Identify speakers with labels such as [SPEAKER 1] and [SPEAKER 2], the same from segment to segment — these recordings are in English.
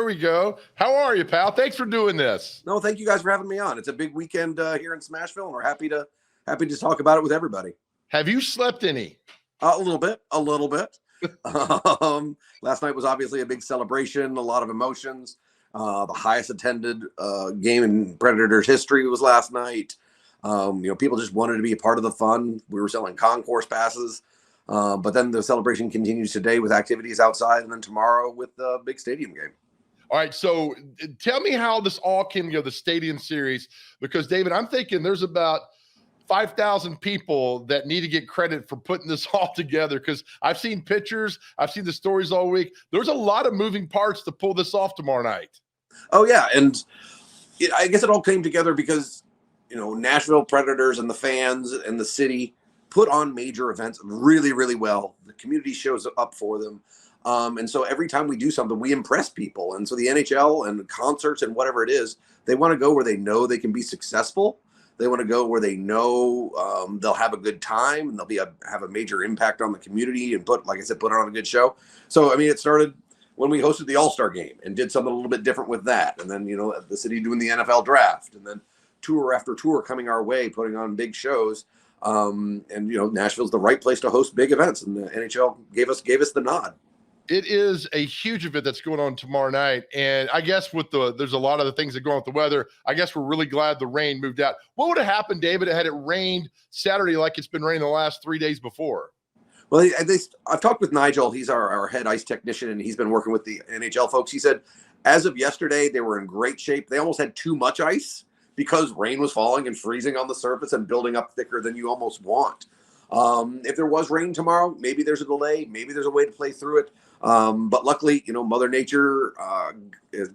[SPEAKER 1] we go. How are you, pal? Thanks for doing this.
[SPEAKER 2] No, thank you guys for having me on. It's a big weekend here in Smashville, and we're happy to talk about it with everybody.
[SPEAKER 1] Have you slept any?
[SPEAKER 2] A little bit. Last night was obviously a big celebration, a lot of emotions. The highest attended game in Predators history was last night. People just wanted to be a part of the fun. We were selling concourse passes. But then the celebration continues today with activities outside, and then tomorrow with the big stadium game.
[SPEAKER 1] All right, so tell me how this all came together, the stadium series, because, David, I'm thinking there's about 5,000 people that need to get credit for putting this all together, because I've seen pictures, I've seen the stories all week. There's a lot of moving parts to pull this off tomorrow night.
[SPEAKER 2] Oh, yeah, and I guess it all came together because, Nashville Predators and the fans and the city put on major events really, really well. The community shows up for them. And so every time we do something, we impress people. And so the NHL and concerts and whatever it is, they want to go where they know they can be successful. They want to go where they know they'll have a good time and they'll have a major impact on the community and put on a good show. So, it started when we hosted the All-Star game and did something a little bit different with that. And then, the city doing the NFL draft, and then tour after tour coming our way, putting on big shows. Nashville's the right place to host big events, and the NHL gave us the nod.
[SPEAKER 1] It is a huge event that's going on tomorrow night, and I guess there's a lot of the things that go on with the weather. I guess we're really glad the rain moved out. What would have happened, David, had it rained Saturday like it's been raining the last 3 days before?
[SPEAKER 2] Well, I've talked with Nigel. He's our head ice technician, and he's been working with the NHL folks. He said as of yesterday, they were in great shape. They almost had too much ice because rain was falling and freezing on the surface and building up thicker than you almost want. If there was rain tomorrow, maybe there's a delay. Maybe there's a way to play through it. But luckily, Mother Nature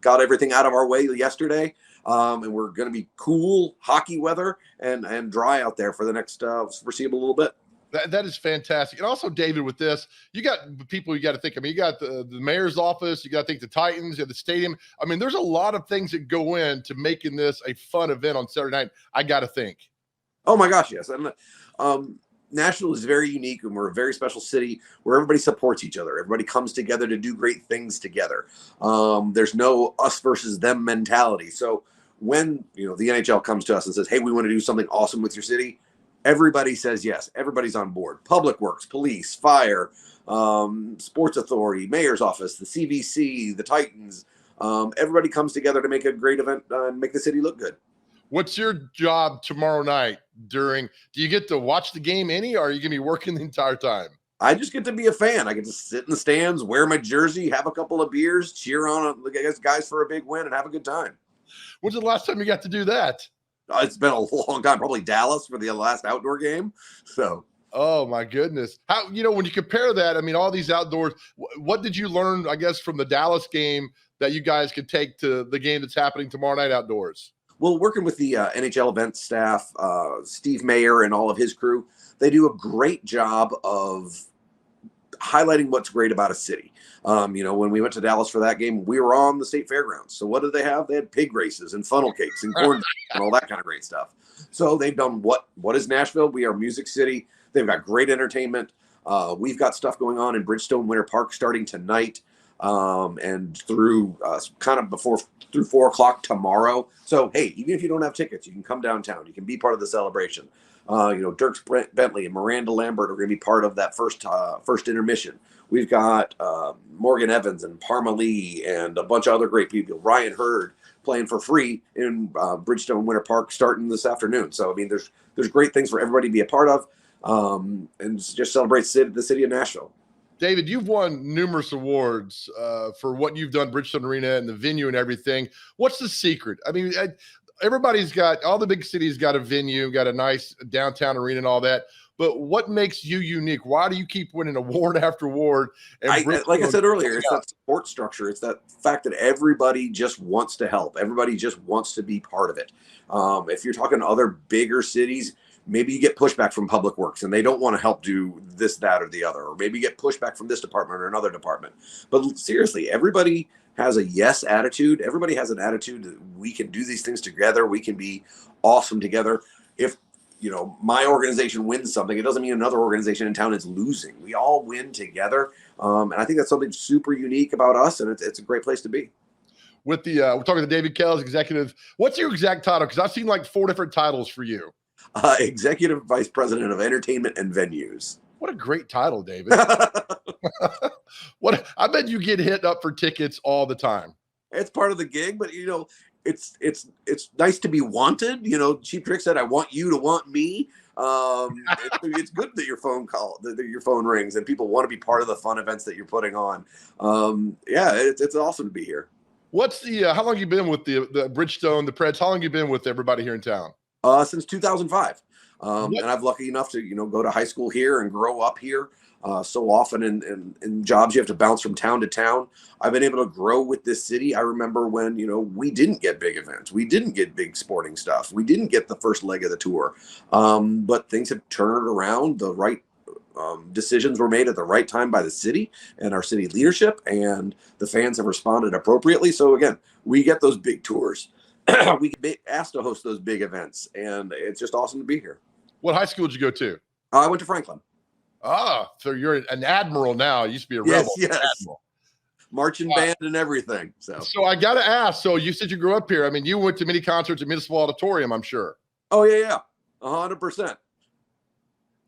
[SPEAKER 2] got everything out of our way yesterday. And we're going to be cool hockey weather and dry out there for the next foreseeable little bit.
[SPEAKER 1] That is fantastic. And also, David, with this, you got people you got to think. You got the mayor's office. You got to think the Titans, you have the stadium. There's a lot of things that go into making this a fun event on Saturday night, I got to think. Oh,
[SPEAKER 2] my gosh, yes. And Nashville is very unique, and we're a very special city where everybody supports each other. Everybody comes together to do great things together. There's no us versus them mentality. So when, the NHL comes to us and says, hey, we want to do something awesome with your city, everybody says yes. Everybody's on board. Public Works, police, fire, sports authority, mayor's office, the CVC, the Titans. Everybody comes together to make a great event and make the city look good.
[SPEAKER 1] What's your job tomorrow night do you get to watch the game or are you going to be working the entire time?
[SPEAKER 2] I just get to be a fan. I get to sit in the stands, wear my jersey, have a couple of beers, cheer on the guys for a big win, and have a good time.
[SPEAKER 1] When's the last time you got to do that?
[SPEAKER 2] It's been a long time, probably Dallas for the last outdoor game. So,
[SPEAKER 1] oh my goodness. How, when you compare that, all these outdoors, what did you learn, I guess, from the Dallas game that you guys could take to the game that's happening tomorrow night outdoors?
[SPEAKER 2] Well, working with the NHL events staff, Steve Mayer and all of his crew, they do a great job of highlighting what's great about a city. When we went to Dallas for that game, we were on the state fairgrounds. So what did they have? They had pig races and funnel cakes and corn and all that kind of great stuff. So they've done what is Nashville? We are Music City. They've got great entertainment. We've got stuff going on in Bridgestone Winter Park starting tonight and through through 4 o'clock tomorrow. So, hey, even if you don't have tickets, you can come downtown. You can be part of the celebration. Dirks Bentley and Miranda Lambert are going to be part of that first intermission. We've got Morgan Evans and Parma Lee and a bunch of other great people. Ryan Hurd playing for free in Bridgestone Winter Park starting this afternoon. So, there's great things for everybody to be a part of and just celebrate the city of Nashville.
[SPEAKER 1] David, you've won numerous awards for what you've done, Bridgestone Arena and the venue and everything. What's the secret? Everybody's got, all the big cities got a venue, got a nice downtown arena and all that. But what makes you unique? Why do you keep winning award after award?
[SPEAKER 2] Like I said earlier, it's that support structure. It's that fact that everybody just wants to help. Everybody just wants to be part of it. If you're talking other bigger cities, maybe you get pushback from Public Works and they don't want to help do this, that, or the other. Or maybe you get pushback from this department or another department. But seriously, everybody has a yes attitude. Everybody has an attitude that we can do these things together. We can be awesome together. If my organization wins something, it doesn't mean another organization in town is losing. We all win together. And I think that's something super unique about us, and it's a great place to be.
[SPEAKER 1] with the we're talking to David Kells, executive. What's your exact title? Because I've seen like 4 different titles for you.
[SPEAKER 2] Executive Vice President of Entertainment and Venues.
[SPEAKER 1] What a great title, David. I bet you get hit up for tickets all the time.
[SPEAKER 2] It's part of the gig, but it's nice to be wanted. Cheap Trick said, "I want you to want me." It's good that your phone rings and people want to be part of the fun events that you're putting on. It's awesome to be here.
[SPEAKER 1] What's how long you been with the Bridgestone, the Preds? How long you been with everybody here in town?
[SPEAKER 2] Since 2005. And I've lucky enough to, go to high school here and grow up here. So often in jobs, you have to bounce from town to town. I've been able to grow with this city. I remember when, we didn't get big events. We didn't get big sporting stuff. We didn't get the first leg of the tour. But things have turned around. The right decisions were made at the right time by the city and our city leadership, and the fans have responded appropriately. So again, we get those big tours. We get asked to host those big events, and it's just awesome to be here.
[SPEAKER 1] What high school did you go to?
[SPEAKER 2] I went to Franklin.
[SPEAKER 1] So you're an admiral now. You used to be a rebel.
[SPEAKER 2] Yes. Admiral. Marching band and everything. So
[SPEAKER 1] I got to ask, so you said you grew up here. I mean, you went to many concerts at Municipal Auditorium, I'm sure.
[SPEAKER 2] Oh, yeah. 100%.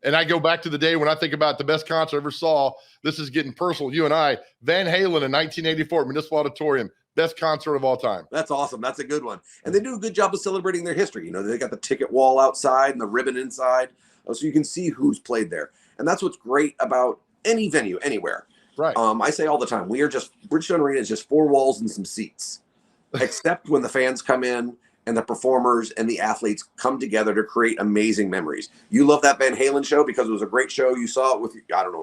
[SPEAKER 1] And I go back to the day when I think about the best concert I ever saw. This is getting personal. You and I, Van Halen in 1984 at Municipal Auditorium. Best concert of all time.
[SPEAKER 2] That's awesome. That's a good one. And they do a good job of celebrating their history. They got the ticket wall outside and the ribbon inside, so you can see who's played there. And that's what's great about any venue, anywhere.
[SPEAKER 1] Right.
[SPEAKER 2] I say all the time, Bridgestone Arena is just 4 walls and some seats, except when the fans come in and the performers and the athletes come together to create amazing memories. You love that Van Halen show because it was a great show. You saw it with,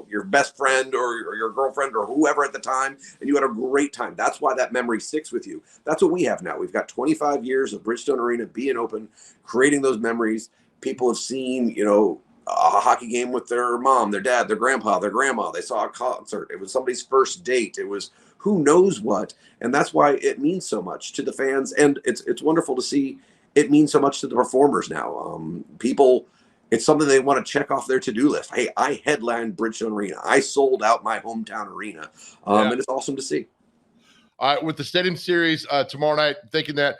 [SPEAKER 2] your best friend or your girlfriend or whoever at the time, and you had a great time. That's why that memory sticks with you. That's what we have now. We've got 25 years of Bridgestone Arena being open, creating those memories. People have seen, a hockey game with their mom, their dad, their grandpa, their grandma. They saw a concert. It was somebody's first date. It was who knows what. And that's why it means so much to the fans. And it's wonderful to see it means so much to the performers now. People, it's something they want to check off their to-do list. Hey, I headlined Bridgestone Arena. I sold out my hometown arena. And it's awesome to see.
[SPEAKER 1] With the Stadium Series tomorrow night, thinking that,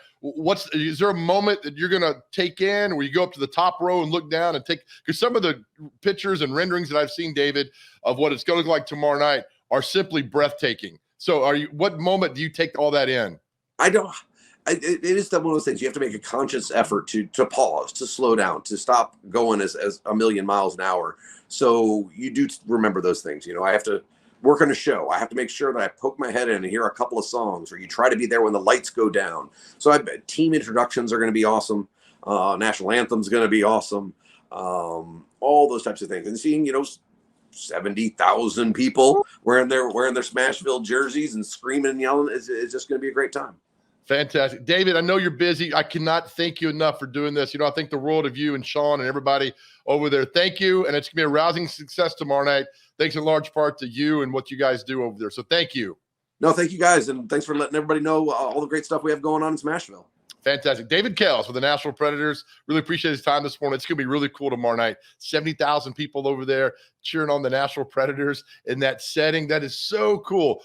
[SPEAKER 1] is there a moment that you're going to take in where you go up to the top row and look down and take, because some of the pictures and renderings that I've seen, David, of what it's going to look like tomorrow night are simply breathtaking. So what moment do you take all that in?
[SPEAKER 2] It is one of those things. You have to make a conscious effort to pause, to slow down, to stop going as a million miles an hour. So you do remember those things. I have to work on a show. I have to make sure that I poke my head in and hear a couple of songs, or you try to be there when the lights go down. So team introductions are going to be awesome. National anthem's going to be awesome. All those types of things. And seeing, 70,000 people wearing their Smashville jerseys and screaming and yelling is just going to be a great time.
[SPEAKER 1] Fantastic. David, I know you're busy. I cannot thank you enough for doing this. I think the world of you and Sean and everybody over there. Thank you. And it's going to be a rousing success tomorrow night. Thanks in large part to you and what you guys do over there. So thank you.
[SPEAKER 2] No, thank you guys. And thanks for letting everybody know all the great stuff we have going on in Smashville.
[SPEAKER 1] Fantastic. David Kells with the Nashville Predators. Really appreciate his time this morning. It's going to be really cool tomorrow night. 70,000 people over there cheering on the Nashville Predators in that setting. That is so cool.